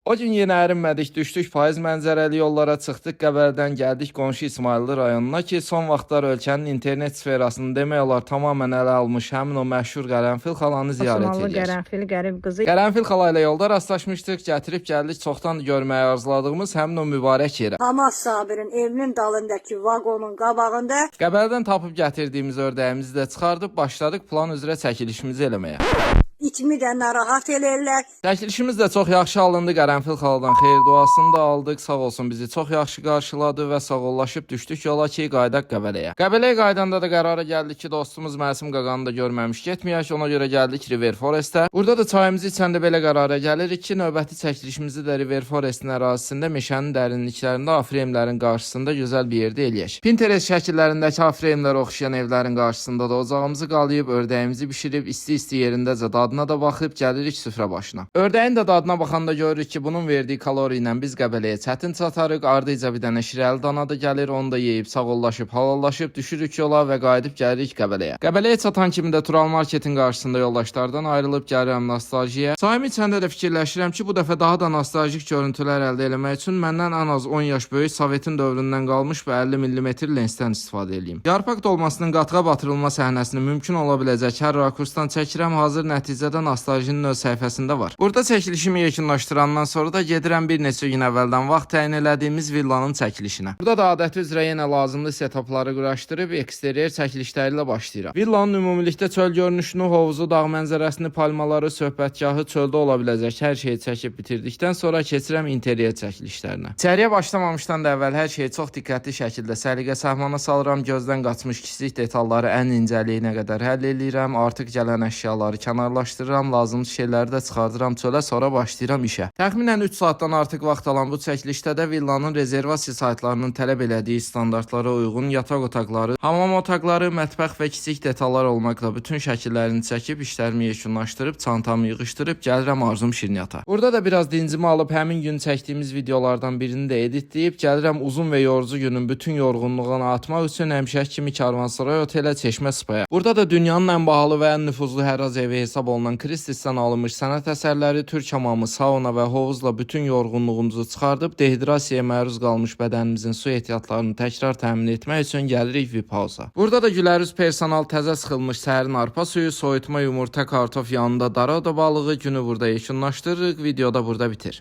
O gün yenə ərinmədik, düşdük payız mənzərəli yollara, çıxdıq Qəbərdən, gəldik qonşu İsmayıllı rayonuna ki, son vaxtlar ölkənin internet sferasını demək olar tamamən ələ almış həmin o məşhur Qərənfil xalanı ziyarət Osmanlı edək. Qərənfil qərib qızı. Qərənfil xala ilə yolda rastlaşmışdıq, gətirib gəldik çoxdan görməyə arzuladığımız həmin o mübarək yerə. Hamas Sabirin evinin dalındakı vaqonun qabağında Qəbərdən tapıb gətirdiyimiz ördəyimizi də çıxardıb başladıq plan üzrə çəkilişimizi eləməyə. içimi də narahat eləyirlər. Çəkilişimiz də çox yaxşı alındı. Qərənfil xaladan xeyir duasını da aldıq. Sağ olsun bizi çox yaxşı qarşıladı və sağollaşıb düşdük yola ki, qaydaq Qəbələyə. Qəbələyə qaydanda da qərara gəldik ki, dostumuz Məsim Qaqanı da görməmiş getməyək. Ona görə gəldik River Forestə. Burada da çayımızı içəndə belə qərara gəlirik ki, növbəti çəkilişimizi də River Forestin ərazisində meşənin dərinliklərində afremlərin qarşısında gözəl bir yerdə eləyək. Pinterest şəkillərindəki afremlərə oxşayan evlərin qarşısında da ocağımızı qalayıb, ördəyimizi bişirib, isti-isti yerindəcə dadına da baxıb gəlirik süfrə başına. Ördəyin də dadına baxanda görürük ki, bunun verdiyi kalori ilə biz Qəbələyə çətin çatarıq. Ardıca bir dənə şirəli dana da gəlir, onu da yeyib sağollaşıb, halallaşıb düşürük yola və qayıdıb gəlirik Qəbələyə. Qəbələyə çatan kimi də Tural Marketin qarşısında yoldaşlardan ayrılıb gəlirəm nostaljiyə. Çayımı içəndə də fikirləşirəm ki, bu dəfə daha da nostaljik görüntülər əldə etmək üçün məndən ən az 10 yaş böyük Sovetin dövründən qalmış və 50 mm lensdən istifadə edeyim. Yarpaq dolmasının qatğa batırılma səhnəsini mümkün ola biləcək hər rakursdan çəkirəm. Hazır nəticədə nostaljinin öz səhifəsində var. Burada çəkilişimi yekunlaşdırandan sonra da gedirəm bir neçə gün əvvəldən vaxt təyin elədiyimiz villanın çəkilişinə. Burada da adəti üzrə yenə lazımlı setupları quraşdırıb eksteryer çəkilişləri ilə başlayıram. Villanın ümumilikdə çöl görünüşünü, hovuzu, dağ mənzərəsini, palmaları, söhbətgahı, çöldə ola biləcək hər şeyi çəkib bitirdikdən sonra keçirəm interyer çəkilişlərinə. İçəriyə başlamamışdan da əvvəl hər şeyi çox diqqətli şəkildə səliqə sahmana salıram. Gözdən qaçmış kiçik detalları ən incəliyinə qədər həll eləyirəm. Artıq gələn əşyaları kənarlaşdırıram. Lazımlı şeyləri də çıxardıram çölə, sonra başlayıram işə. Təxminən 3 saatdan artıq vaxt alan bu çəkilişdə də villanın rezervasiya saytlarının tələb elədiyi standartlara uyğun yataq otaqları, hamam otaqları, mətbəx və kiçik detallar olmaqla bütün şəkillərini çəkib işlərimi yekunlaşdırıb, çantamı yığışdırıb gəlirəm arzum şirniyyata. Burada da biraz dincimi alıb həmin gün çəkdiyimiz videolardan birini də editləyib gəlirəm uzun və yorucu günün bütün yorğunluğunu atmaq üçün həmişəki kimi Karvansaray otelə Çeşmə Spaya. Burada da dünyanın ən bahalı və ən nüfuzlu hərraz evi hesab olunan Kristisdən alınmış sənət əsərləri, türk hamamı, sauna və hovuzla bütün yorğunluğumuzu çıxardıb dehidrasiyaya məruz qalmış bədənimizin su ehtiyatlarını təkrar təmin etmək üçün gəlirik VIP House-a. Burada da gülərüz personal təzə sıxılmış səhərin arpa suyu, soyutma yumurta, kartof yanında darada balığı günü burada yekunlaşdırırıq. Video da burada bitir.